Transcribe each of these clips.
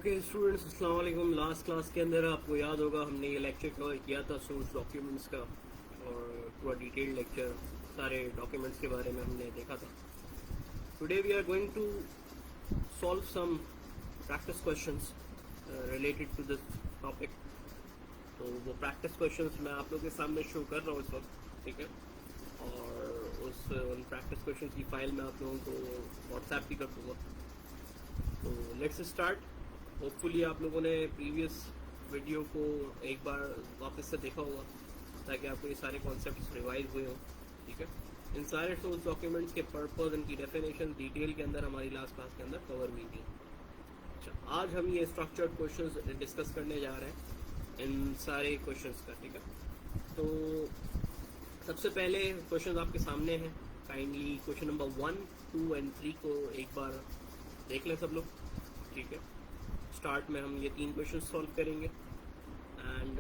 Okay students, अस्सलाम वालेकुम। Last class के अंदर आपको याद होगा हमने ये लेक्चर कवर किया था सोर्स डॉक्यूमेंट्स का, और पूरा डिटेल्ड लेक्चर सारे डॉक्यूमेंट्स के बारे में हमने देखा था। Today we are going to solve some practice questions related to this topic. तो वो प्रैक्टिस क्वेश्चंस मैं आप लोगों के सामने शो कर रहा हूँ इस वक्त, ठीक है। और उन प्रैक्टिस क्वेश्चंस की फाइल मैं आप लोगों को व्हाट्सएप भी कर दूँगा। तो लेट्स स्टार्ट। होपफुली आप लोगों ने प्रीवियस वीडियो को एक बार वापस से देखा होगा ताकि आपको ये सारे कॉन्सेप्ट्स रिवाइज हुए हों, ठीक है। इन सारे सोर्स डॉक्यूमेंट्स के पर्पस, इनकी डेफिनेशन डिटेल के अंदर हमारी लास्ट क्लास के अंदर कवर हुई थी। अच्छा, आज हम ये स्ट्रक्चर्ड क्वेश्चंस डिस्कस करने जा रहे हैं इन सारे क्वेश्चंस का, ठीक है। तो सबसे पहले क्वेश्चन आपके सामने हैं। काइंडली क्वेश्चन नंबर 1, 2 एंड 3 को एक बार देख लें सब लोग, ठीक है। स्टार्ट में हम ये 3 क्वेश्चन सॉल्व करेंगे and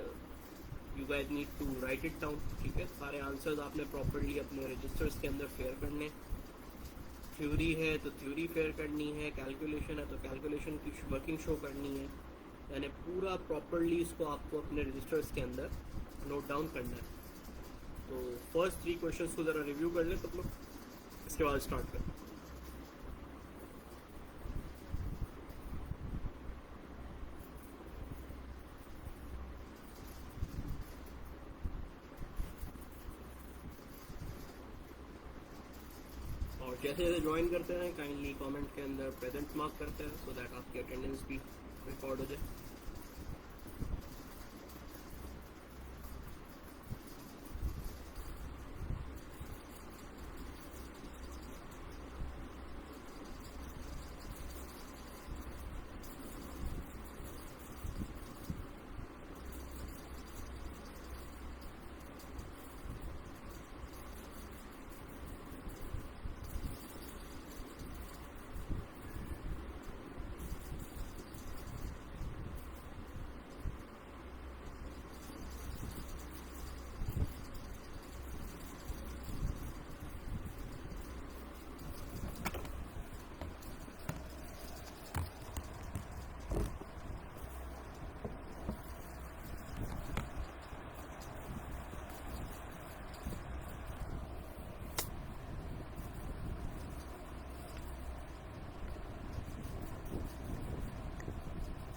you guys need to write it down, ठीक है। सारे आंसर्स आपने प्रॉपरली अपने रजिस्टर्स के अंदर फेयर करने। थ्योरी है तो थ्योरी फेयर करनी है, कैलकुलेशन है तो कैलकुलेशन की वर्किंग शो करनी है, यानी पूरा प्रॉपरली इसको आपको अपने रजिस्टर्स के अंदर नोट डाउन करना है। तो फर्स्ट 3 क्वेश्चंस को ज़रा रिव्यू कर लें सब लोग, इसके बाद स्टार्ट करें। और जैसे जैसे ज्वाइन करते हैं काइंडली कमेंट के अंदर प्रेजेंट मार्क करते हैं सो दैट आपकी अटेंडेंस भी रिकॉर्ड हो जाए।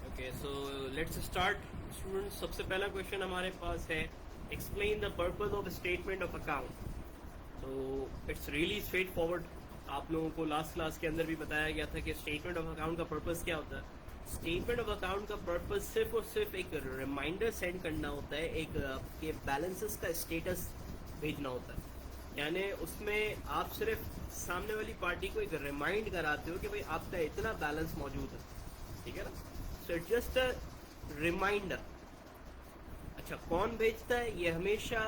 Okay, so let's start students. सबसे पहला क्वेश्चन हमारे पास है, explain the purpose of statement of account. तो इट्स रियली स्ट्रेट फॉरवर्ड। आप लोगों को लास्ट क्लास के अंदर भी बताया गया था कि स्टेटमेंट ऑफ अकाउंट का पर्पस क्या होता है। स्टेटमेंट ऑफ अकाउंट का पर्पस सिर्फ और सिर्फ एक रिमाइंडर सेंड करना होता है, एक आपके बैलेंसेस का स्टेटस भेजना होता है। यानी उसमें आप सिर्फ सामने वाली पार्टी को एक रिमाइंड कराते हो कि भाई आपका इतना बैलेंस मौजूद है, ठीक है ना। So it's just a reminder. अच्छा, कौन भेजता है? ये हमेशा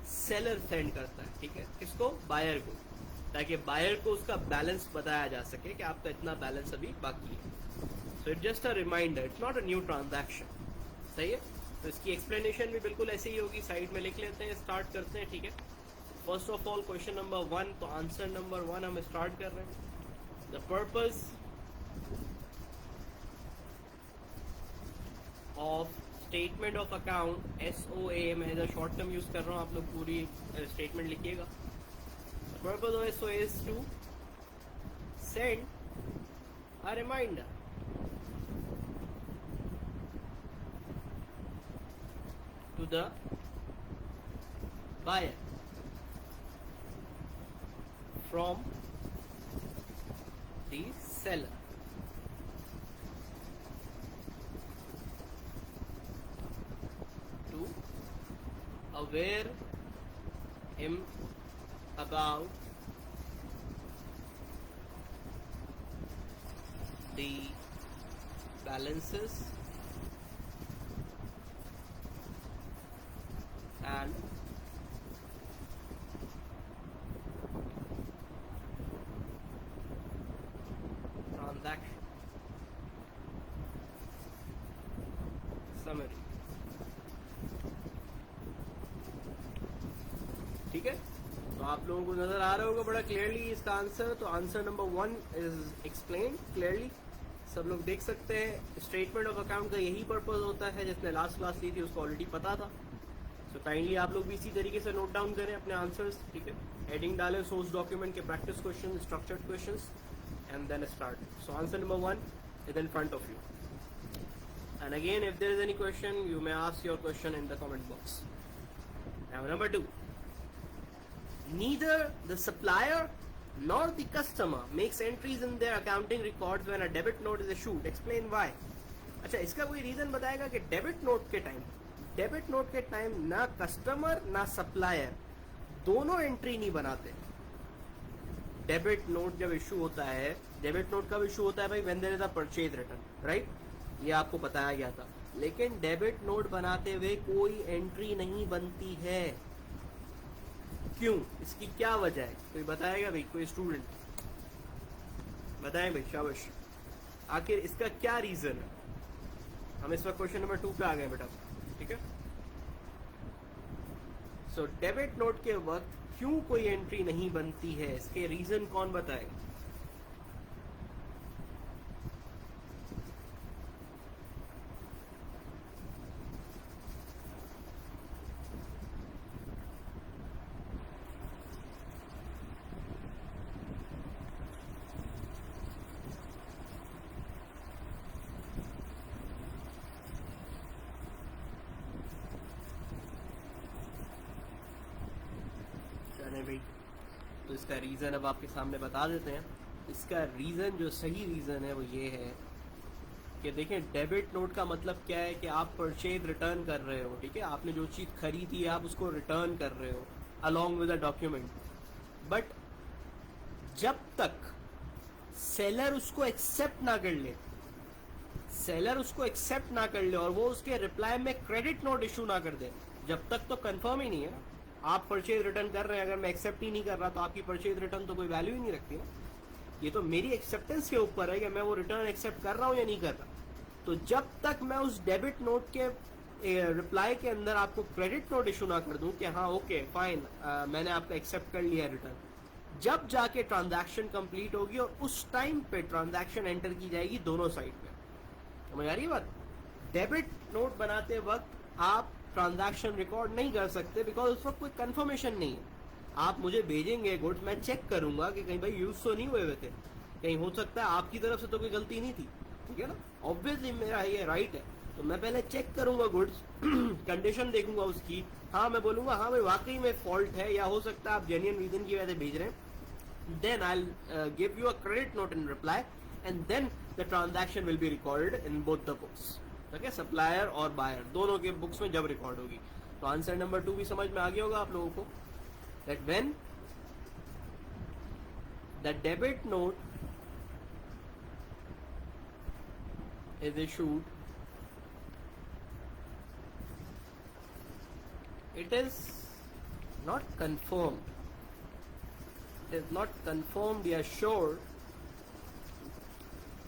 सेलर सेंड करता है, ठीक है। किसको? बायर को, ताकि बायर को उसका बैलेंस बताया जा सके कि आपका इतना बैलेंस अभी बाकी है। So it's just a reminder, it's not a new transaction. सही है। तो इसकी एक्सप्लेनेशन भी बिल्कुल ऐसे ही होगी। साइड में लिख लेते हैं, स्टार्ट करते हैं, ठीक है। First of all question number 1, तो आंसर नंबर 1 हम स्टार्ट कर रहे हैं। The purpose of statement of account, SOA, मैं इधर शॉर्ट टर्म यूज कर रहा हूँ, आप लोग पूरी स्टेटमेंट लिखिएगा। Purpose of SOA is to send a reminder to the buyer from the seller to aware him about the balances and transaction summary, ठीक है। तो आप लोगों को नजर आ रहा होगा बड़ा क्लियरली इसका आंसर। तो answer number 1 is explain clearly. सब लोग देख सकते हैं स्टेटमेंट ऑफ अकाउंट का यही पर्पज होता है, जिसने लास्ट क्लास ली थी उसको ऑलरेडी पता था। सो काइंडली आप लोग भी इसी तरीके से नोट डाउन करें अपने आंसर्स, ठीक है। हेडिंग डालें सोर्स डॉक्यूमेंट के practice question, structured questions, and then start. So answer number 1 is in front of you, and again if there is any question you may ask your question in the comment box. Now number 2, neither the supplier nor the customer makes entries in their accounting records when a debit note is issued. Explain why. अच्छा, इसका कोई reason बताएगा कि debit note के time ना customer ना supplier दोनों entry नहीं बनाते। डेबिट नोट जब इशू होता है, डेबिट नोट कब इशू होता है भाई? When there is a purchase return, right? ये आपको बताया गया था। लेकिन डेबिट नोट बनाते हुए कोई एंट्री नहीं बनती है। क्यों? इसकी क्या वजह है? कोई बताएगा भाई? कोई स्टूडेंट बताएं भाई, शाबाश। आखिर इसका क्या रीजन है? हम इस वक्त क्वेश्चन नंबर 2 पे आ गए बेटा, ठीक है। सो डेबिट नोट के वक्त क्यों कोई एंट्री नहीं बनती है, इसके रीजन कौन बताएगा? भाई, तो इसका रीज़न अब आपके सामने बता देते हैं। इसका रीज़न, जो सही रीज़न है वो ये है कि देखें, डेबिट नोट का मतलब क्या है कि आप परचेज रिटर्न कर रहे हो, ठीक है। आपने जो चीज़ खरीदी है आप उसको रिटर्न कर रहे हो along with a document. But जब तक सेलर उसको एक्सेप्ट ना कर ले, और वो उसके रिप्लाई में क्रेडिट नोट इशू ना कर दे, जब तक तो कंफर्म ही नहीं है। आप परचेज रिटर्न कर रहे हैं, अगर मैं एक्सेप्ट ही नहीं कर रहा तो आपकी परचेज रिटर्न तो कोई वैल्यू ही नहीं रखती ना। ये तो मेरी एक्सेप्टेंस के ऊपर है कि मैं वो रिटर्न एक्सेप्ट कर रहा हूँ या नहीं कर रहा। तो जब तक मैं उस डेबिट नोट के रिप्लाई के अंदर आपको क्रेडिट नोट इशू ना कर दूं कि हाँ ओके फाइन, मैंने आपका एक्सेप्ट कर लिया रिटर्न, जब जाके ट्रांजैक्शन कंप्लीट होगी और उस टाइम पे ट्रांजैक्शन एंटर की जाएगी दोनों साइड पे। समझ आ रही है बात? डेबिट नोट बनाते वक्त आप ट्रांजैक्शन रिकॉर्ड नहीं कर सकते, बिकॉज उस वक्त कोई कंफर्मेशन नहीं है। आप मुझे भेजेंगे गुड्स, मैं चेक करूंगा कि कहीं भाई यूज तो नहीं हुए थे, कहीं हो सकता है आपकी तरफ से तो कोई गलती नहीं थी, ठीक है ना। ऑब्वियसली मेरा ये राइट है, तो मैं पहले चेक करूंगा गुड्स, कंडीशन देखूंगा उसकी। हाँ, मैं बोलूंगा हाँ भाई वाकई में फॉल्ट है, या हो सकता है आप जेन्युइन रीजन की वजह से भेज रहे हैं। Then I will give you a credit note in reply, and then the transaction will be recorded in both the books, ठीक है। सप्लायर और बायर दोनों के बुक्स में जब रिकॉर्ड होगी। तो आंसर नंबर 2 भी समझ में आ गया होगा आप लोगों को, that when the debit note is issued, it is not confirmed. It is not confirmed or sure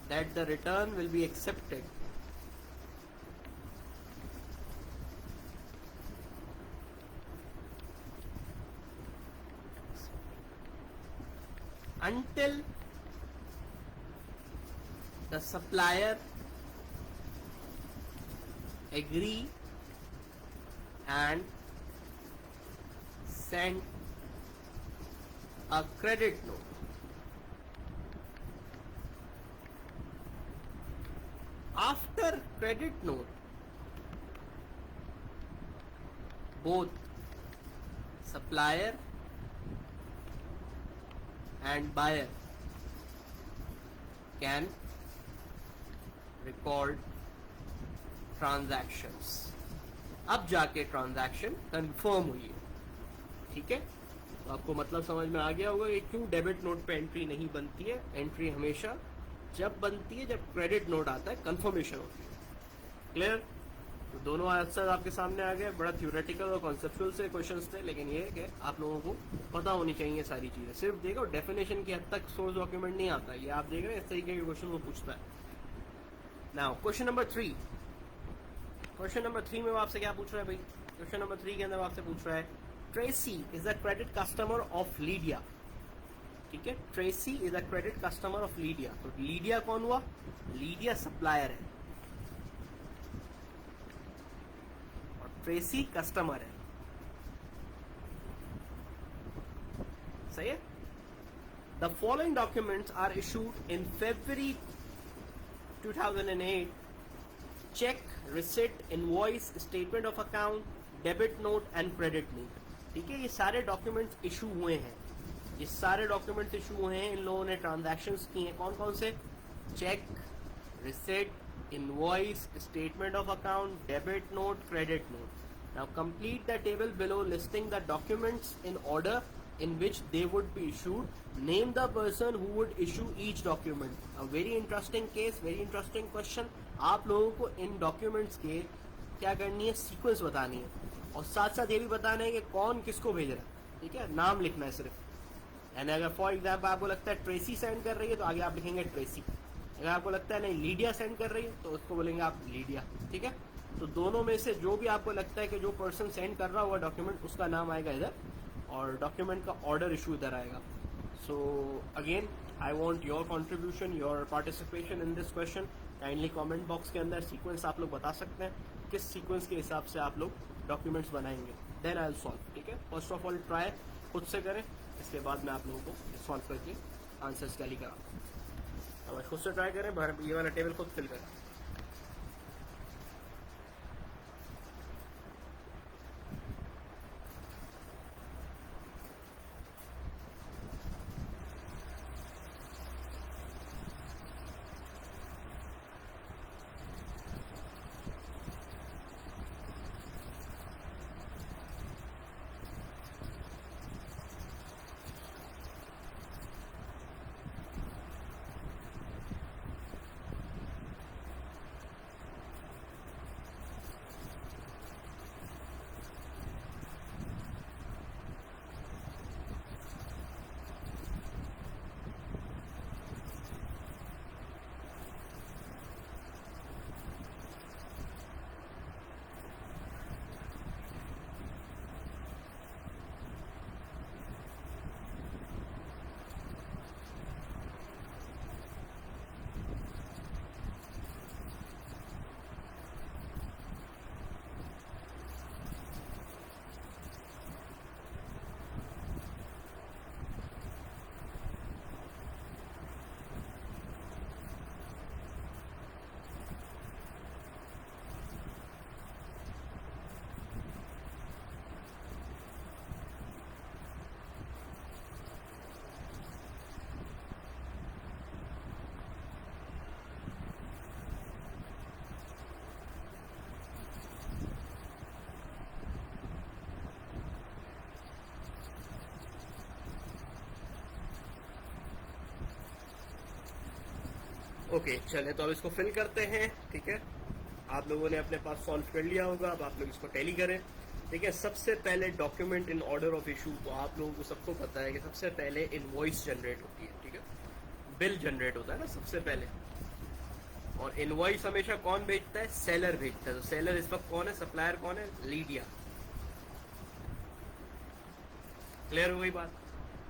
that the return will be accepted until the supplier agree and send a credit note. After credit note, both supplier and buyer can record transactions. अब जाके transaction confirm हुई है, ठीक है। तो आपको मतलब समझ में आ गया होगा कि क्यों डेबिट नोट पे एंट्री नहीं बनती है। एंट्री हमेशा जब बनती है जब क्रेडिट नोट आता है, कंफर्मेशन होती है। क्लियर? तो दोनों आंसर आपके सामने आ गए। बड़ा थ्योरेटिकल और कॉन्सेप्चुअल से क्वेश्चंस थे, लेकिन ये है कि आप लोगों को पता होनी चाहिए सारी चीजें। सिर्फ देखो डेफिनेशन की हद तक सोर्स डॉक्यूमेंट नहीं आता, ये आप देख रहे हैं इस तरीके के क्वेश्चन वो पूछता है। Now question number 3। Question number 3 में वो आपसे क्या पूछ रहा है भाई? क्वेश्चन नंबर 3 के अंदर आपसे पूछ रहा है, Tracy is a credit customer of Lydia. ठीक है, Tracy is a credit customer of Lydia. तो लीडिया कौन हुआ? लीडिया सप्लायर है और ट्रेसी कस्टमर है। सही है। The following documents are issued in February 2008: cheque, receipt, invoice, statement of account, debit note and credit note. ठीक है, ये सारे डॉक्यूमेंट्स इशू हुए हैं। ये सारे डॉक्यूमेंट्स इशू हुए हैं, इन लोगों ने ट्रांजैक्शंस की हैं। कौन कौन से? Cheque, receipt, invoice, statement of account, debit note, credit note. Now complete the table below listing the documents in order in which they would be issued. Name the person who would issue each document. A very interesting case, very interesting question. आप लोगों को इन documents के क्या करनी है, sequence बतानी है और साथ साथ ये भी बताना है कि कौन किसको भेज रहा है। ठीक है, नाम लिखना है सिर्फ। यानी अगर फॉर एग्जाम्पल आपको लगता है ट्रेसी सेंड कर रही है तो आगे आप लिखेंगे ट्रेसी। अगर आपको लगता है नहीं लीडिया सेंड कर रही है तो उसको बोलेंगे आप लीडिया। ठीक है, तो दोनों में से जो भी आपको लगता है कि जो पर्सन सेंड कर रहा हुआ डॉक्यूमेंट उसका नाम आएगा इधर और डॉक्यूमेंट का ऑर्डर इशू इधर आएगा। So again I want your contribution, your participation in this question. Kindly comment box के अंदर सीक्वेंस आप लोग बता सकते हैं किस सीक्वेंस के हिसाब से आप लोग डॉक्यूमेंट्स बनाएंगे, देन आई विल सॉल्व। ठीक है, फर्स्ट ऑफ ऑल ट्राई खुद से करें, इसके बाद मैं आप लोगों को सॉल्व करके आंसर्स टैली करा। खुद से ट्राई करें, ये वाला टेबल खुद फिल करें। ओके चले, तो अब इसको फिल करते हैं। ठीक है, आप लोगों ने अपने पास सॉल्व कर लिया होगा, अब आप लोग इसको टैली करें। ठीक है, सबसे पहले document in order of issue, तो आप लोगों को सबको पता है कि सबसे पहले इनवॉइस जनरेट होती है। ठीक है, बिल जनरेट होता है ना सबसे पहले, और इनवॉइस हमेशा कौन भेजता है? सेलर भेजता है। तो सेलर इस वक्त कौन है? सप्लायर कौन है? लीडिया। क्लियर हो गई बात?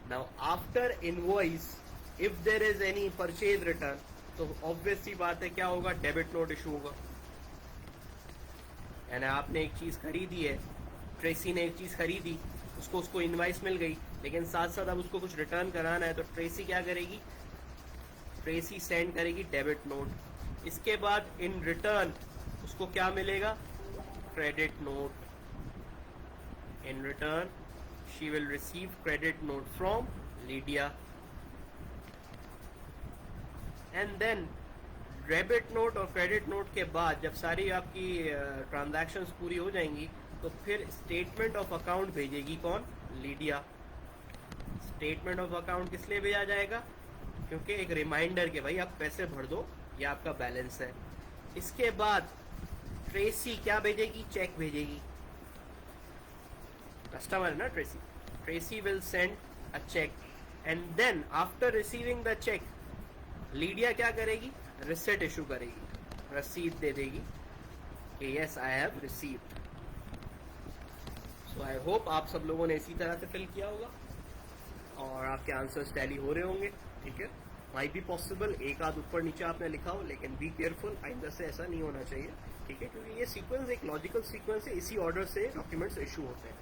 Now after invoice if there is any purchase return, तो ऑब्वियस सी बात है क्या होगा? डेबिट नोट इशू होगा। यानी आपने एक चीज खरीदी है, ट्रेसी ने एक चीज खरीदी, उसको इनवाइस मिल गई, लेकिन साथ साथ अब उसको कुछ रिटर्न कराना है, तो ट्रेसी क्या करेगी? ट्रेसी सेंड करेगी डेबिट नोट। इसके बाद इन रिटर्न उसको क्या मिलेगा? Credit note. In return she will receive credit note from Lydia. And then debit note और क्रेडिट नोट के बाद जब सारी आपकी ट्रांजैक्शंस पूरी हो जाएंगी तो फिर स्टेटमेंट ऑफ अकाउंट भेजेगी कौन? लीडिया। स्टेटमेंट ऑफ अकाउंट किस लिए भेजा जाएगा? क्योंकि एक रिमाइंडर के भाई आप पैसे भर दो, ये आपका बैलेंस है। इसके बाद ट्रेसी क्या भेजेगी? चेक भेजेगी। कस्टमर है ना Tracy. Tracy will send a cheque and then after receiving the cheque Lydia क्या करेगी? रिसिट इशू करेगी, रसीद दे देगी कि yes I have received. So I hope आप सब लोगों ने इसी तरह से फिल किया होगा और आपके आपके आंसर्स टैली हो रहे होंगे, ठीक है। माइट बी पॉसिबल एक आध ऊपर नीचे आपने लिखा हो, लेकिन बी केयरफुल, आइंदा से ऐसा नहीं होना चाहिए, ठीक है, क्योंकि ये सीक्वेंस एक लॉजिकल सीक्वेंस है, इसी ऑर्डर से डॉक्यूमेंट्स इशू होते हैं,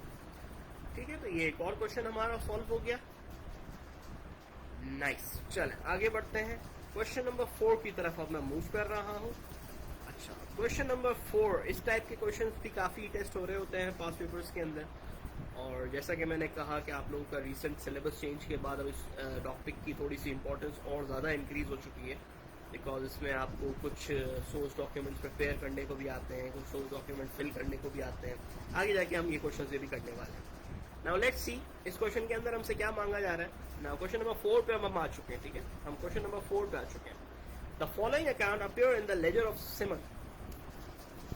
ठीक है। तो ये एक और क्वेश्चन हमारा सॉल्व हो गया, नाइस। चल आगे बढ़ते हैं, क्वेश्चन नंबर 4 की तरफ अब मैं मूव कर रहा हूँ। अच्छा, क्वेश्चन नंबर 4, इस टाइप के क्वेश्चंस भी काफ़ी टेस्ट हो रहे होते हैं पास पेपर्स के अंदर, और जैसा कि मैंने कहा कि आप लोगों का रीसेंट सिलेबस चेंज के बाद अब इस टॉपिक की थोड़ी सी इंपॉर्टेंस और ज़्यादा इंक्रीज हो चुकी है, बिकॉज इसमें आपको कुछ सोर्स डॉक्यूमेंट्स प्रिपेयर करने को भी आते हैं, कुछ सोर्स डॉक्यूमेंट फिल करने को भी आते हैं। आगे जाके हम ये क्वेश्चन भी करने वाले हैं। नाउ लेट्स सी, इस क्वेश्चन के अंदर हमसे क्या मांगा जा रहा है। नाउ क्वेश्चन नंबर 4 पे हम आ चुके हैं, ठीक है, हम क्वेश्चन नंबर 4 पे आ चुके हैं। The following account appear in the ledger of Simon,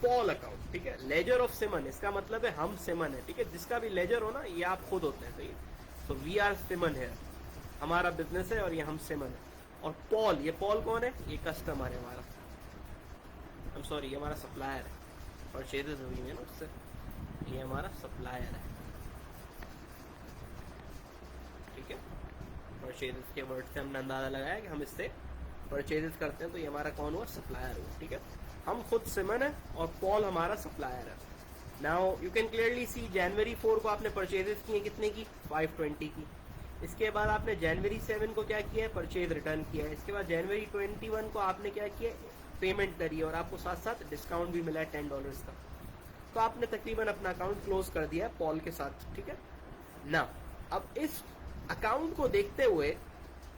Paul account, ठीक है। लेजर ऑफ सिमन इसका मतलब है हम सिमन है, ठीक है, जिसका भी लेजर हो ना ये आप खुद होते हैं, सही है। सो वी आर सिमन है, हमारा बिजनेस है और ये हम सिमन है। और पॉल, ये पॉल कौन है, ये कस्टमर है हमारा, आई एम सॉरी, ये हमारा सप्लायर है, परचेजेस हुई है ना उससे, ये हमारा सप्लायर है, ठीक है। परचेजेस के वर्ड से हमने अंदाजा लगाया कि हम इससे परचेजेस करते हैं, तो ये हमारा कौन हुआ, सप्लायर हुआ, ठीक है। हम खुद सिमन है और पॉल हमारा सप्लायर है। Now you can clearly see, जनवरी 4 को आपने परचेजेस किए कितने की, 520 की। इसके बाद आपने जनवरी 7 को क्या किया है, परचेज रिटर्न किया है। इसके बाद जनवरी 21 को आपने क्या किया, पेमेंट करी है, और आपको साथ साथ डिस्काउंट भी मिला है $10 का। तो आपने तकरीबन अपना अकाउंट क्लोज कर दिया है पॉल के साथ, ठीक है ना। अब इस अकाउंट को देखते हुए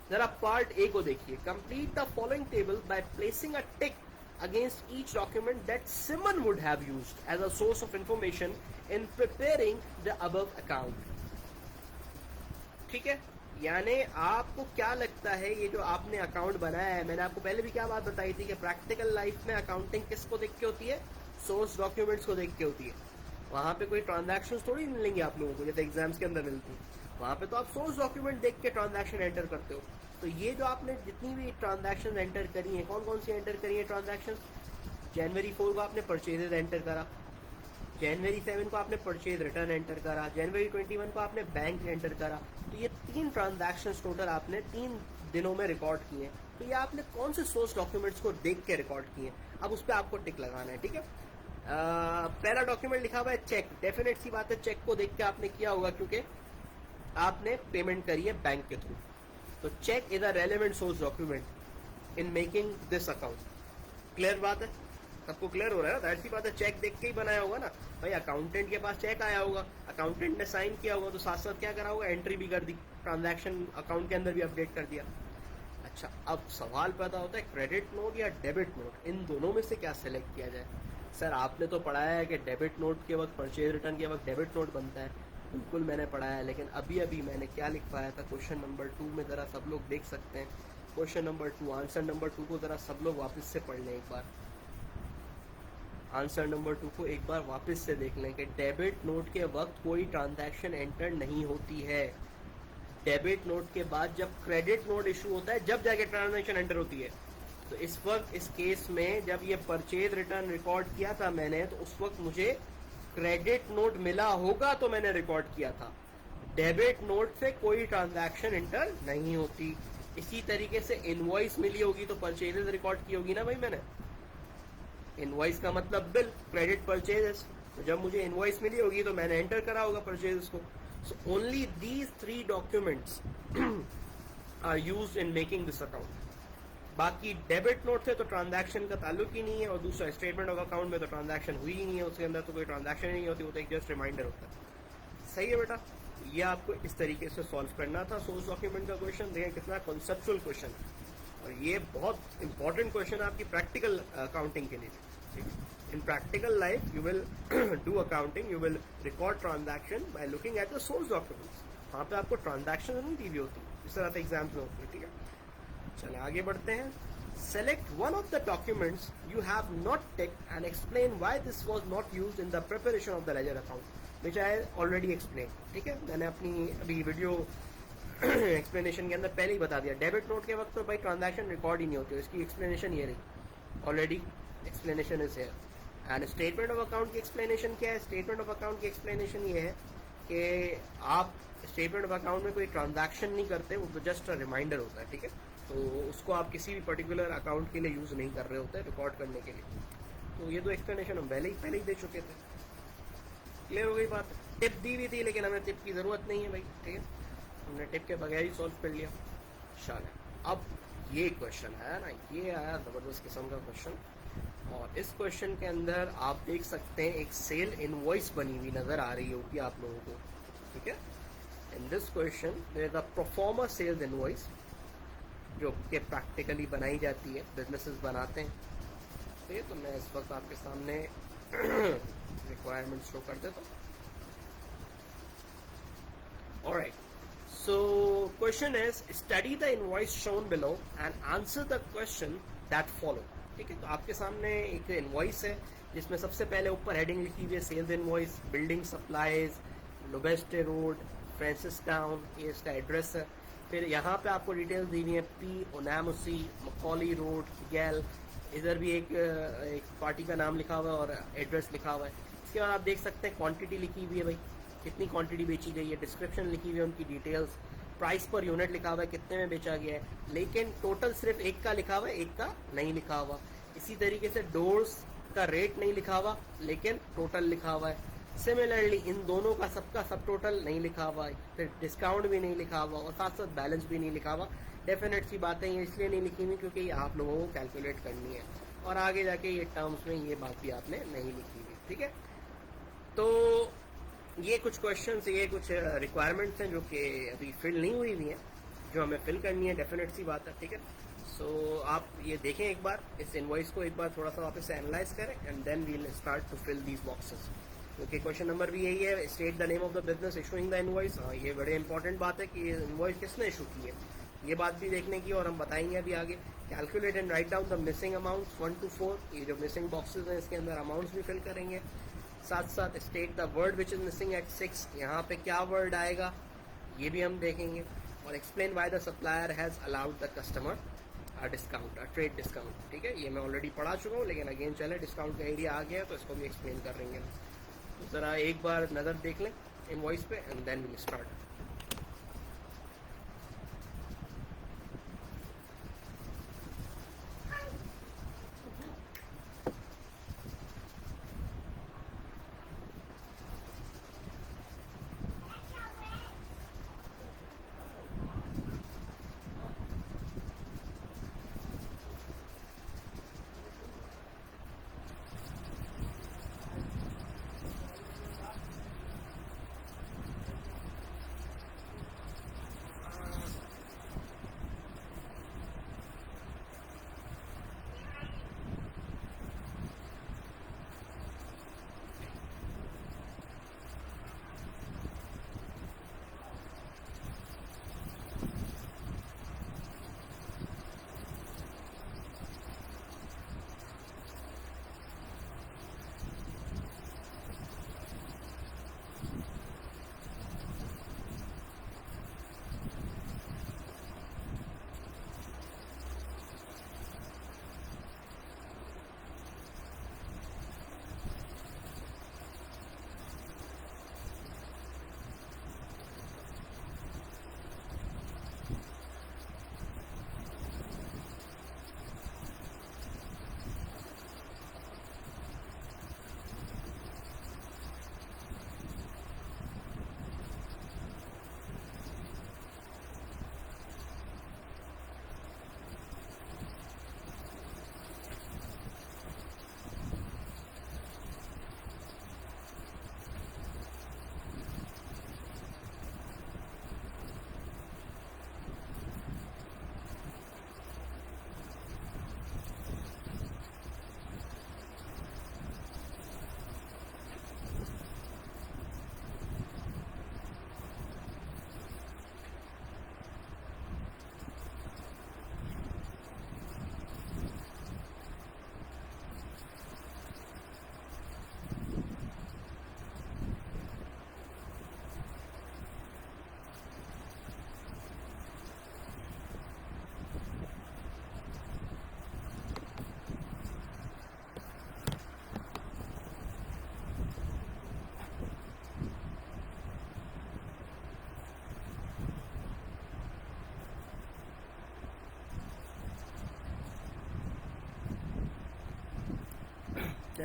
जरा पार्ट ए को देखिए। Complete the following table by placing a tick against each document that Simon would have used as a source of information in preparing the above account. ठीक है, यानी आपको क्या लगता है ये जो आपने अकाउंट बनाया है, मैंने आपको पहले भी क्या बात बताई थी कि प्रैक्टिकल लाइफ में अकाउंटिंग किसको देख के होती है, सोर्स डॉक्यूमेंट्स को देख के होती है। वहां पे कोई ट्रांजैक्शन थोड़ी मिलेंगे आप लोगों को जैसे एग्जाम्स के अंदर मिलती है, वहां पे तो आप सोर्स डॉक्यूमेंट देख के ट्रांजैक्शन एंटर करते हो। तो ये जो आपने जितनी भी ट्रांजैक्शन एंटर करी है, कौन कौन सी एंटर करी है ट्रांजैक्शन, जनवरी 4 को आपने परचेजेज एंटर करा, जनवरी 7 को आपने परचेज रिटर्न एंटर करा, जनवरी 21 को आपने बैंक एंटर करा। तो ये 3 ट्रांजैक्शन टोटल आपने 3 दिनों में रिकॉर्ड किए। तो ये आपने कौन से सोर्स डॉक्यूमेंट्स को देख के रिकॉर्ड किए, अब उस पर आपको टिक लगाना है, ठीक है। पहला डॉक्यूमेंट लिखा हुआ है चेक, डेफिनेट सी बात है चेक को देख के आपने किया होगा क्योंकि आपने पेमेंट करी है बैंक के थ्रू। तो cheque is a relevant source document in making this account. Clear बात है, सबको क्लियर हो रहा है ना, जाहिर सी बात है चेक देख के ही बनाया होगा ना भाई। अकाउंटेंट के पास चेक आया होगा, अकाउंटेंट ने साइन किया होगा, तो साथ साथ क्या करा होगा, एंट्री भी कर दी, ट्रांजैक्शन अकाउंट के अंदर भी अपडेट कर दिया। अच्छा, अब सवाल पैदा होता है क्रेडिट नोट या डेबिट नोट, इन दोनों में से क्या सिलेक्ट किया जाए। सर आपने तो पढ़ाया है कि डेबिट नोट के वक्त, परचेज रिटर्न के वक्त डेबिट नोट बनता है, बिल्कुल मैंने पढ़ाया है, लेकिन अभी अभी मैंने क्या लिखवाया था क्वेश्चन नंबर 2 में, जरा सब लोग देख सकते हैं। क्वेश्चन नंबर 2, आंसर नंबर 2 को जरा सब लोग वापस से पढ़ लें एक बार। आंसर नंबर 2 को एक बार वापस से देख लें कि डेबिट नोट के वक्त कोई ट्रांजैक्शन एंटर नहीं होती है। डेबिट नोट के बाद जब क्रेडिट नोट इशू होता है, जब जाके ट्रांजैक्शन एंटर होती है। तो इस वक्त इस केस में जब ये परचेज रिटर्न रिकॉर्ड किया था मैंने, तो उस वक्त मुझे क्रेडिट नोट मिला होगा तो मैंने रिकॉर्ड किया था। डेबिट नोट से कोई ट्रांजैक्शन एंटर नहीं होती। इसी तरीके से इनवॉइस मिली होगी तो परचेजेस रिकॉर्ड की होगी ना भाई मैंने। इनवॉइस का मतलब बिल, क्रेडिट परचेजेस। तो जब मुझे इनवॉइस मिली होगी तो मैंने एंटर करा होगा परचेजेस को। So only these 3 documents are used in making this account. बाकी डेबिट नोट से तो ट्रांजैक्शन का ताल्लुक ही नहीं है, और दूसरा स्टेटमेंट ऑफ अकाउंट में तो ट्रांजैक्शन हुई ही नहीं है, उसके अंदर तो कोई ट्रांजैक्शन ही नहीं होती, वो तो एक जस्ट रिमाइंडर होता है। सही है बेटा, ये आपको इस तरीके से सॉल्व करना था सोर्स डॉक्यूमेंट का क्वेश्चन। देखिए कितना कॉन्सेप्चुअल क्वेश्चन है, और ये बहुत इंपॉर्टेंट क्वेश्चन है आपकी प्रैक्टिकल अकाउंटिंग के लिए। इन practical life you will do accounting, you will record transaction by looking at the source documents. वहाँ पे आपको ट्रांजैक्शन नहीं दी हुई होती, इस तरह से एग्जाम्स में होती है, ठीक है। चलिए आगे बढ़ते हैं। Select one of the documents you have not ticked and explain why this was not used in the preparation of the ledger account, which I already explain. ठीक है, मैंने अपनी अभी वीडियो एक्सप्लेनेशन के अंदर पहले ही बता दिया। डेबिट नोट के वक्त तो भाई ट्रांजैक्शन रिकॉर्ड ही नहीं होती, इसकी एक्सप्लेनेशन ये रही, already explanation is here. And statement of account की एक्सप्लेनेशन क्या है, स्टेटमेंट ऑफ अकाउंट की एक्सप्लेनेशन ये है कि आप स्टेटमेंट ऑफ अकाउंट में कोई ट्रांजैक्शन नहीं करते, वो तो जस्ट रिमाइंडर होता है, ठीक है। तो उसको आप किसी भी पर्टिकुलर अकाउंट के लिए यूज़ नहीं कर रहे होते रिकॉर्ड करने के लिए। तो ये तो एक्सप्लेनेशन हम पहले ही दे चुके थे। क्लियर हो गई बात। टिप दी भी थी लेकिन हमें टिप की ज़रूरत नहीं है भाई, ठीक है, हमने टिप के बगैर ही सॉल्व कर लिया। शाला अब ये क्वेश्चन है ना, ये आया ज़बरदस्त किस्म का क्वेश्चन, और इस क्वेश्चन के अंदर आप देख सकते हैं एक सेल इनवॉइस बनी हुई नज़र आ रही होगी आप लोगों को, ठीक है। In this question there is a proforma sales invoice जो कि प्रैक्टिकली बनाई जाती है, बिजनेसेस बनाते हैं। ठीक है, तो मैं इस वक्त आपके सामने रिक्वायरमेंट शो कर देता हूँ। Alright, so question is study the invoice shown below and answer the question that follow. ठीक है, तो आपके सामने एक इनवॉइस है जिसमें सबसे पहले ऊपर हेडिंग लिखी हुई है sales invoice, building supplies, Lobatse road, Francistown, ये इसका एड्रेस है। फिर यहाँ पे आपको डिटेल्स दी हुई है, पी ओनामुसी, मकॉली रोड, गैल, इधर भी एक पार्टी का नाम लिखा हुआ है और एड्रेस लिखा हुआ है। इसके बाद आप देख सकते हैं क्वांटिटी लिखी हुई है भाई, कितनी क्वांटिटी बेची गई है, डिस्क्रिप्शन लिखी हुई है उनकी डिटेल्स, प्राइस पर यूनिट लिखा हुआ है कितने में बेचा गया है, लेकिन टोटल सिर्फ एक का लिखा हुआ है, एक का नहीं लिखा हुआ। इसी तरीके से डोर्स का रेट नहीं लिखा हुआ लेकिन टोटल लिखा हुआ है। सिमिलरली इन दोनों का सबका सब टोटल नहीं लिखा हुआ है, फिर डिस्काउंट भी नहीं लिखा हुआ और साथ साथ बैलेंस भी नहीं लिखा हुआ। डेफिनेट सी बातें ये इसलिए नहीं लिखी हुई क्योंकि आप लोगों को कैलकुलेट करनी है और आगे जाके ये टर्म्स में ये बात भी आपने नहीं लिखी हुई, ठीक है। तो ये कुछ क्वेश्चंस, ये कुछ रिक्वायरमेंट्स हैं जो कि अभी फिल नहीं हुई हुई हैं, जो हमें फिल करनी है, डेफिनेट सी बात है, ठीक है। सो आप ये देखें एक बार, इस इनवॉइस को एक बार थोड़ा सा वापस से एनालाइज करें and then we'll start to fill these boxes. क्योंकि क्वेश्चन नंबर भी यही है, state the name of the business issuing the invoice. हाँ, ये बड़े इंपॉर्टेंट बात है कि ये इनवॉइस किसने इशू की है, ये बात भी देखने की, और हम बताएंगे अभी आगे। Calculate and write down the missing amounts 1 to 4, ये जो मिसिंग बॉक्सेस हैं इसके अंदर अमाउंट्स भी फिल करेंगे। साथ साथ state the word which is missing at 6, यहाँ पे क्या वर्ड आएगा ये भी हम देखेंगे। और explain why the supplier has allowed the customer discount, trade discount, ठीक है। ये मैं ऑलरेडी पढ़ा चुका हूँ लेकिन अगेन चले, डिस्काउंट का एरिया आ गया है तो इसको भी एक्सप्लेन कर देंगे। तो ज़रा एक बार नज़र देख लें इनवॉइस पे एंड देन विल स्टार्ट।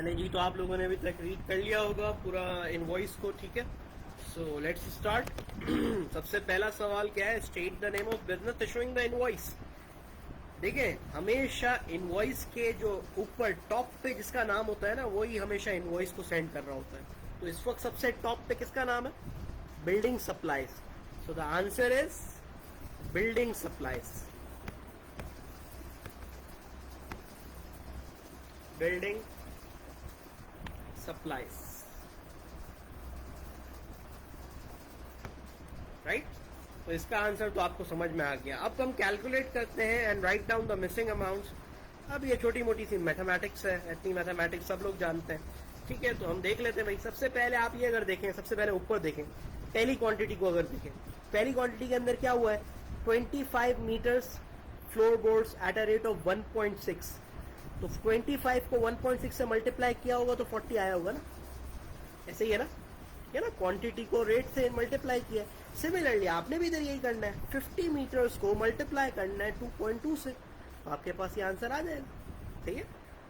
चलें जी, तो आप लोगों ने अभी तक रीड कर लिया होगा पूरा इनवॉइस को, ठीक है। So let's start. सबसे पहला सवाल क्या है, state the name of business issuing the invoice. देखिए, हमेशा इनवॉइस के जो ऊपर टॉप पे जिसका नाम होता है ना, वही हमेशा इनवॉइस को सेंड कर रहा होता है। तो इस वक्त सबसे टॉप पे किसका नाम है, building supplies. So the answer is building supplies, building supplies, right. तो इसका आंसर तो आपको समझ में आ गया। अब हम कैलकुलेट करते हैं and write down the missing amounts. अब ये छोटी मोटी सी मैथमेटिक्स है, इतनी मैथमेटिक्स सब लोग जानते हैं, ठीक है। तो हम देख लेते हैं भाई। सबसे पहले आप ये अगर देखें, सबसे पहले ऊपर देखें, पहली क्वांटिटी को अगर देखें, पहली क्वांटिटी के अंदर क्या हुआ है, 25 metres floor boards at a rate of 1.6। तो 25 को 1.6 से मल्टीप्लाई किया होगा तो 40 आया होगा ना, ऐसे ही है ना, ये ना क्वांटिटी को रेट से मल्टीप्लाई किया। सिमिलरली आपने भी इधर यही करना है, 50 मीटर्स को मल्टीप्लाई करना है 2.2 से, तो आपके पास ये आंसर आ जाएगा, ठीक है।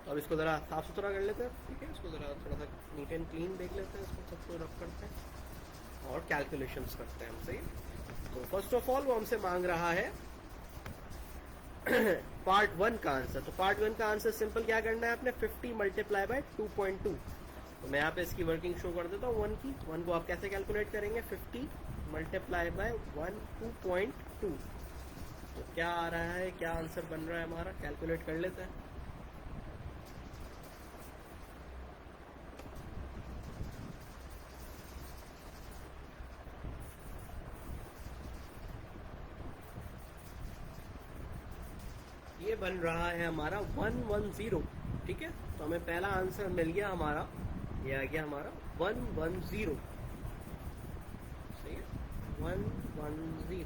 तो अब इसको जरा साफ सुथरा कर लेते हैं, ठीक है। इसको जरा थोड़ा सा नीट एंड क्लीन देख लेते हैं, इसको सबको रब करते हैं और कैलकुलेशंस करते हैं हम, सही है। तो फर्स्ट ऑफ ऑल वो हमसे मांग रहा है पार्ट 1 का आंसर। तो पार्ट 1 का आंसर सिंपल क्या करना है आपने, 50 मल्टीप्लाई बाय 2.2। तो मैं यहाँ पे इसकी वर्किंग शो कर देता हूँ 1 की। 1 को आप कैसे कैलकुलेट करेंगे, 50 मल्टीप्लाई बाय 2.2। तो क्या आ रहा है, क्या आंसर बन रहा है हमारा, कैलकुलेट कर लेते हैं। ये बन रहा है हमारा 110, ठीक है। तो हमें पहला आंसर मिल गया हमारा, ये आ गया हमारा 110, सही है, 110।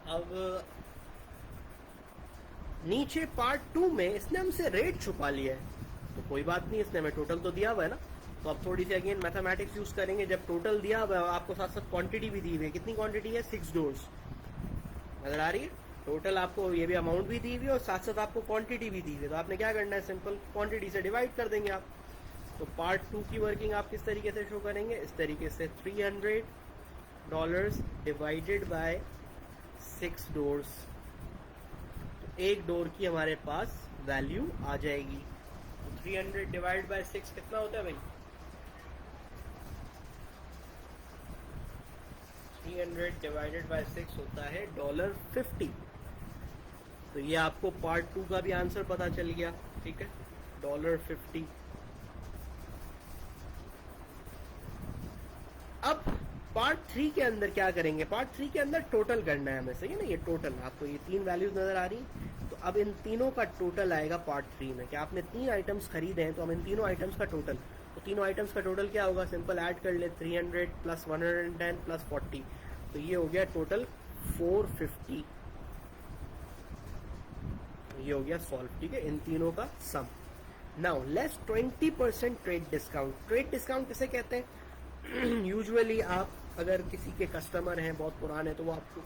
अब नीचे पार्ट 2 में इसने हमसे रेट छुपा लिया है, तो कोई बात नहीं, इसने हमें टोटल तो दिया हुआ है ना। तो अब थोड़ी सी अगेन मैथमेटिक्स यूज करेंगे। जब टोटल दिया हुआ है, आपको साथ साथ क्वांटिटी भी दी हुई है। कितनी क्वांटिटी है, 6 डोर्स, नजर आ रही है। टोटल आपको ये भी अमाउंट भी दी हुई है और साथ साथ आपको क्वांटिटी भी दी हुई है। तो आपने क्या करना है, सिंपल क्वांटिटी से डिवाइड कर देंगे आप। तो पार्ट 2 की वर्किंग आप किस तरीके से शो करेंगे, इस तरीके से, $300 डिवाइडेड बाय 6 डोर्स। तो एक डोर की हमारे पास वैल्यू आ जाएगी। तो 300 डिवाइड बाय 6 कितना होता है भाई, 300 डिवाइडेड बाय 6 होता है $50। तो ये आपको पार्ट 2 का भी आंसर पता चल गया, ठीक है, $50। अब पार्ट 3 के अंदर क्या करेंगे, पार्ट 3 के अंदर टोटल करना है हमें, सही है ना। ये टोटल आपको ये 3 वैल्यूज नजर आ रही, तो अब इन तीनों का टोटल आएगा पार्ट 3 में। क्या आपने 3 आइटम्स खरीदे हैं, तो हम इन तीनों आइटम्स का टोटल, तो तीनों आइटम्स का टोटल क्या होगा, सिंपल ऐड कर ले, 300 प्लस 110 प्लस 40। तो ये हो गया टोटल 450। ये हो गया सॉल्व, ठीक है, इन तीनों का sum. Now less 20% trade discount. Trade discount किसे कहते हैं, यूजुअली आप अगर किसी के कस्टमर हैं बहुत पुराने, तो वो आपको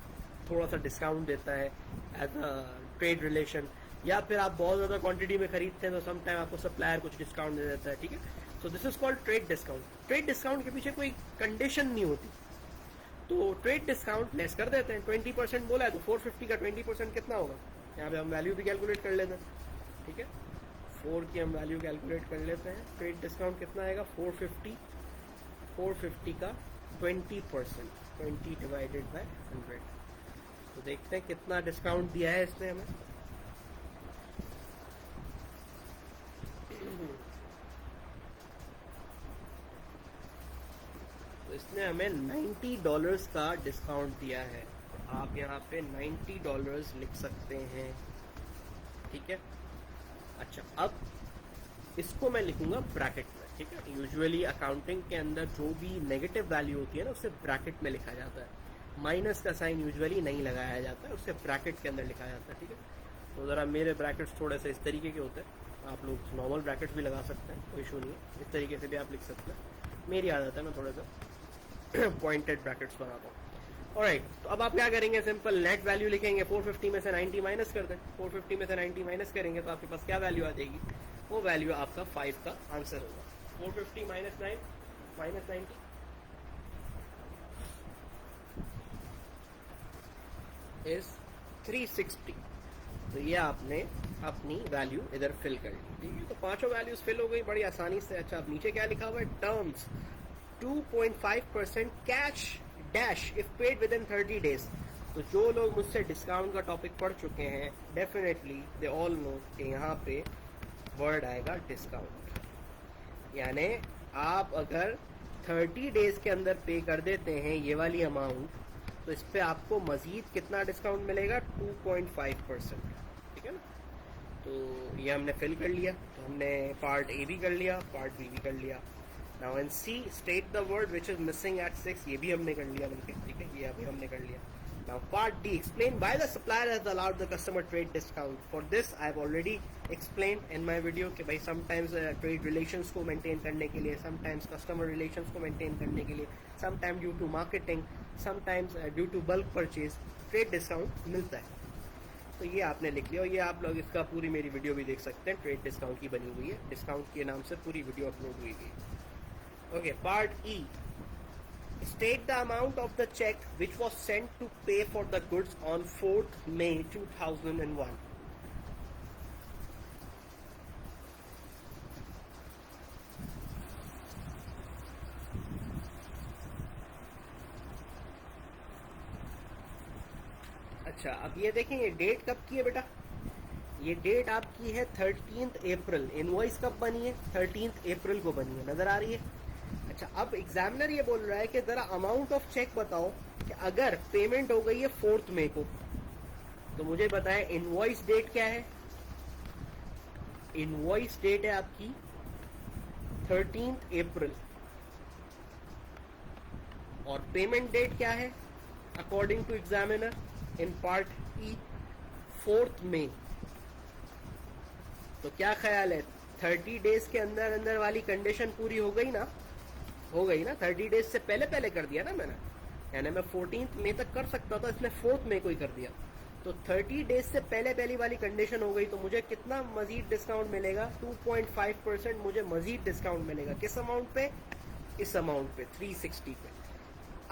थोड़ा सा डिस्काउंट देता है एज अ ट्रेड रिलेशन, या फिर आप बहुत ज्यादा क्वांटिटी में खरीदते हैं तो सम टाइम आपको सप्लायर कुछ डिस्काउंट दे देता है, ठीक है। So this is called trade discount. Trade discount के पीछे कोई कंडीशन नहीं होती, तो ट्रेड डिस्काउंट लेस कर देते हैं। 20% बोला है तो 450 का 20% कितना होगा, यहाँ पे हम वैल्यू भी कैलकुलेट कर लेते हैं, ठीक है। 4 की हम वैल्यू कैलकुलेट कर लेते हैं। ट्रेड डिस्काउंट कितना आएगा, 450 का 20%, 20 डिवाइडेड बाय 100। तो देखते हैं कितना डिस्काउंट दिया है इसने हमें। तो इसने हमें $90 का डिस्काउंट दिया है। तो आप यहाँ पे $90 लिख सकते हैं, ठीक है। अच्छा, अब इसको मैं लिखूंगा ब्रैकेट में, ठीक है। यूजुअली अकाउंटिंग के अंदर जो भी नेगेटिव वैल्यू होती है ना, उसे ब्रैकेट में लिखा जाता है। माइनस का साइन यूजुअली नहीं लगाया जाता है, उसे ब्रैकेट के अंदर लिखा जाता है, ठीक है। तो ज़रा मेरे ब्रैकेट्स थोड़े से इस तरीके के होते हैं, आप लोग नॉर्मल ब्रैकेट्स भी लगा सकते हैं, कोई इशू नहीं है। इस तरीके से भी आप लिख सकते हैं। मेरी आदत है, मैं थोड़ा सा पॉइंटेड ब्रैकेट्स बनाता हूँ। ऑलराइट, तो अब आप क्या करेंगे, सिंपल नेट वैल्यू लिखेंगे, 450 में से 90 माइनस कर दें, 450 में से 90 माइनस करेंगे तो आपके पास क्या वैल्यू आ जाएगी, वो वैल्यू आपका 5 का आंसर होगा। 450 माइनस 9 माइनस 90 इज 360। तो ये आपने अपनी वैल्यू इधर फिल कर ली, ठीक है। तो पांचों वैल्यूज फिल हो गई बड़ी आसानी से। अच्छा, अब नीचे क्या लिखा हुआ है, terms 2.5% cash dash if paid with in 30 days. तो जो लोग मुझसे डिस्काउंट का टॉपिक पढ़ चुके हैं, डेफिनेटली दे ऑल नो कि यहाँ पे वर्ड आएगा डिस्काउंट। यानी आप अगर 30 डेज के अंदर पे कर देते हैं ये वाली अमाउंट, तो इस पे आपको मजीद कितना डिस्काउंट मिलेगा, 2.5%, ठीक है ना। तो ये हमने फिल कर लिया, तो हमने पार्ट ए भी कर लिया, पार्ट बी भी कर लिया। Now in C state the word which is missing at 6, ये भी हमने कर लिया बल्कि, ठीक है, ये अभी हमने कर लिया। Now part D, explain why the supplier has allowed the customer trade discount. For this I have already explain in my video कि भाई समटाइम्स ट्रेड रिलेशंस को मेंटेन करने के लिए, समटाइम्स कस्टमर रिलेशंस को मेंटेन करने के लिए, sometime due to marketing, sometimes due to bulk purchase trade discount मिलता है। तो ये आपने लिख लिया, और ये आप लोग इसका पूरी मेरी वीडियो भी देख सकते हैं, ट्रेड डिस्काउंट की बनी हुई है, डिस्काउंट के नाम से पूरी वीडियो अपलोड हुई है। Okay, part E, state the amount of the cheque which was sent to pay for the goods on 4th May 2001। अच्छा, अब ये देखें, ये डेट कब की है बेटा, ये डेट आपकी है 13 अप्रैल। इनवॉइस कब बनी है, 13 अप्रैल को बनी है, नजर आ रही है। अच्छा, अब एग्जामिनर ये बोल रहा है कि जरा अमाउंट ऑफ चेक बताओ कि अगर पेमेंट हो गई है 4th May को, तो मुझे बताएं इनवॉइस डेट क्या है। इनवॉइस डेट है आपकी 13 अप्रैल, और पेमेंट डेट क्या है according to examiner in part E, 4th May। तो क्या ख्याल है, 30 डेज के अंदर अंदर वाली कंडीशन पूरी हो गई ना, हो गई ना। 30 डेज से पहले पहले कर दिया ना मैंने, यानी मैं 14th May तक कर सकता था, इसने 4th May को ही कर दिया। तो 30 डेज से पहले पहली वाली कंडीशन हो गई, तो मुझे कितना मजीद डिस्काउंट मिलेगा, 2.5% मुझे मजीद डिस्काउंट मिलेगा। किस अमाउंट पे, इस अमाउंट पे 360 पे।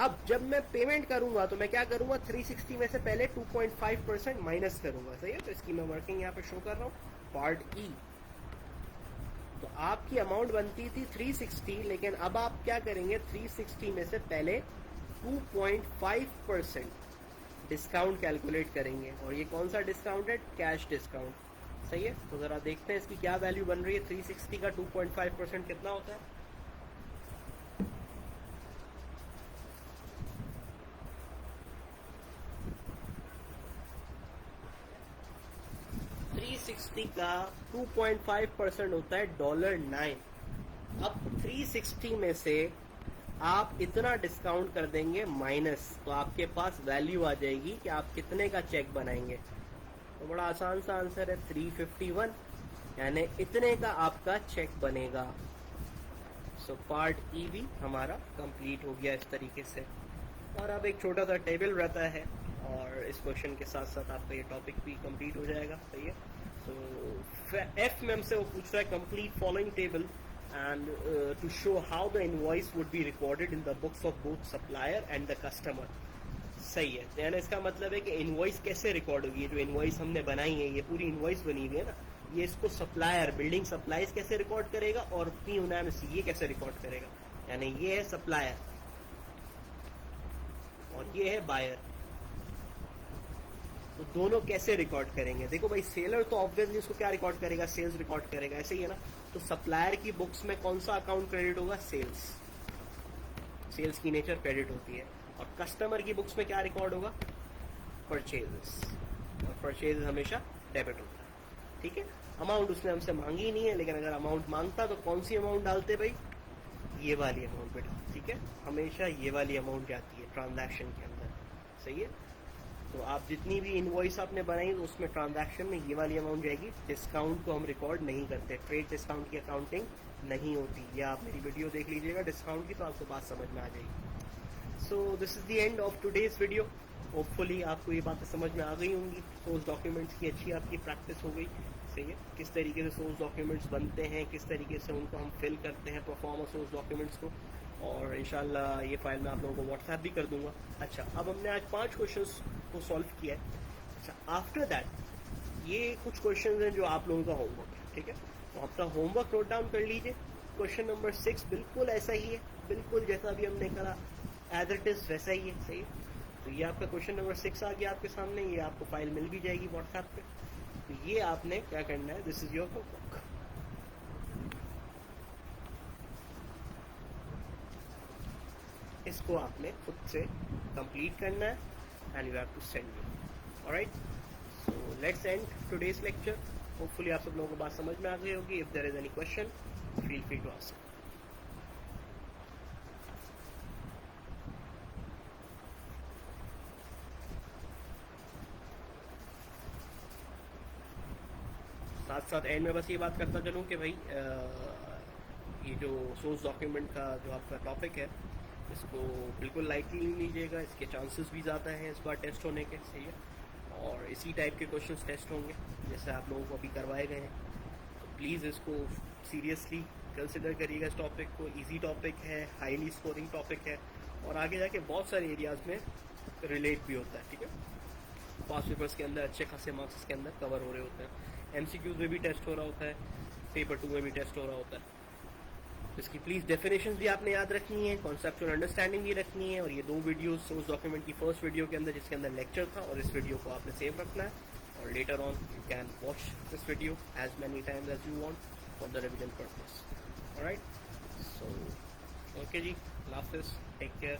अब जब मैं पेमेंट करूंगा तो मैं क्या करूंगा, 360 में से पहले 2.5% माइनस करूंगा, सही है। तो इसकी मैं वर्किंग यहाँ पे शो कर रहा हूँ, पार्ट ई। तो आपकी अमाउंट बनती थी 360, लेकिन अब आप क्या करेंगे, 360 में से पहले 2.5% डिस्काउंट कैलकुलेट करेंगे, और ये कौन सा डिस्काउंट है, कैश डिस्काउंट, सही है। तो जरा देखते हैं इसकी क्या वैल्यू बन रही है, 360 का 2.5% कितना होता है। 360 का 2.5% होता है $9। अब 360 में से आप इतना डिस्काउंट कर देंगे माइनस, तो आपके पास वैल्यू आ जाएगी कि आप कितने का चेक बनाएंगे। तो बड़ा आसान सा आंसर है 351, यानी इतने का आपका चेक बनेगा। सो पार्ट ई भी हमारा कंप्लीट हो गया इस तरीके से। और अब एक छोटा सा टेबल रहता है, और इस क्वेश्चन के साथ साथ आपका ये टॉपिक भी कंप्लीट हो जाएगा, सही है। सो एफ में हमसे वो पूछ रहा है complete following table and to show how the invoice would be recorded in the books of both supplier and the customer। सही है, यानी इसका मतलब है कि इनवॉइस कैसे रिकॉर्ड होगी। ये जो इनवॉइस हमने बनाई है, ये पूरी इनवॉइस बनी हुई है ना, ये इसको सप्लायर बिल्डिंग सप्लाईज कैसे रिकॉर्ड करेगा, और पी यूनानिमस ये कैसे रिकॉर्ड करेगा। यानी ये है सप्लायर और ये है बायर, तो दोनों कैसे रिकॉर्ड करेंगे। देखो भाई, सेलर तो ऑब्वियसली उसको क्या रिकॉर्ड करेगा, सेल्स रिकॉर्ड करेगा, ऐसे ही है ना। तो सप्लायर की बुक्स में कौन सा अकाउंट क्रेडिट होगा, सेल्स। सेल्स की नेचर क्रेडिट होती है। और कस्टमर की बुक्स में क्या रिकॉर्ड होगा, परचेजेस, और परचेज हमेशा डेबिट होता है, ठीक है। अमाउंट उसने हमसे मांगी ही नहीं है, लेकिन अगर अमाउंट मांगता तो कौन सी अमाउंट डालते भाई, ये वाली अमाउंट बेटा, ठीक है। हमेशा ये वाली अमाउंट जाती है ट्रांजैक्शन के अंदर, सही है। तो आप जितनी भी इनवॉइस आपने बनाई तो उसमें ट्रांजैक्शन में ये वाली अमाउंट जाएगी। डिस्काउंट को हम रिकॉर्ड नहीं करते, ट्रेड डिस्काउंट की अकाउंटिंग नहीं होती। या आप मेरी वीडियो देख लीजिएगा डिस्काउंट की, तो आपको बात समझ में आ जाएगी। So this is the end of today's video. Hopefully आपको ये बातें समझ में आ गई होंगी। सोर्स डॉक्यूमेंट्स की अच्छी आपकी प्रैक्टिस हो गई। सही है, किस तरीके से सोर्स डॉक्यूमेंट्स बनते हैं, किस तरीके से उनको हम फिल करते हैं परफॉर्मा सोर्स डॉक्यूमेंट्स को, और इंशाल्लाह ये फाइल मैं आप लोगों को व्हाट्सएप भी कर दूंगा। अच्छा, अब हमने आज 5 क्वेश्चंस को सॉल्व किया है। अच्छा, आफ्टर दैट ये कुछ क्वेश्चंस हैं जो आप लोगों का होमवर्क है, ठीक है। तो अपना होमवर्क नोट डाउन कर लीजिए। क्वेश्चन नंबर 6 बिल्कुल ऐसा ही है, बिल्कुल जैसा अभी हमने करा एज इट इज़ वैसा ही है। सही है, तो ये आपका क्वेश्चन नंबर 6 आ गया आपके सामने। ये आपको फाइल मिल भी जाएगी व्हाट्सएप पे। तो ये आपने क्या करना है, दिस इज योर होमवर्क। इसको आपने खुद से कंप्लीट करना है and you have to send me. Alright, so let's end today's lecture. Hopefully आप सब लोगों को बात समझ में आ गई होगी। If there is any question feel free to ask. साथ साथ एंड में बस ये बात करता चलूँ कि भाई ये जो सोर्स डॉक्यूमेंट का जो आपका टॉपिक है, इसको बिल्कुल लाइटली नहीं लीजिएगा। इसके चांसेस भी ज़्यादा हैं इस बार टेस्ट होने के। सही है, और इसी टाइप के क्वेश्चंस टेस्ट होंगे जैसे आप लोगों को अभी करवाए गए हैं। तो प्लीज़ इसको सीरियसली कंसिडर करिएगा। इस टॉपिक को ईजी टॉपिक है, हाईली स्कोरिंग टॉपिक है, और आगे जाके बहुत सारे एरियाज़ में रिलेट भी होता है। ठीक है, पास पेपर्स के अंदर अच्छे खासे मार्क्स इसके अंदर कवर हो रहे होते हैं। MCQs में भी टेस्ट हो रहा होता है, पेपर 2 में भी टेस्ट हो रहा होता है। इसकी प्लीज़ डेफिनेशंस भी आपने याद रखनी है, कॉन्सेप्चुअल अंडरस्टैंडिंग भी रखनी है। और ये 2 वीडियोस सोर्स डॉक्यूमेंट की फर्स्ट वीडियो के अंदर जिसके अंदर लेक्चर था, और इस वीडियो को आपने सेव रखना है। और later on you can watch this video as many times as you want for the revision purpose. Alright, so okay जी, अल्लाह हाफिज़, टेक केयर।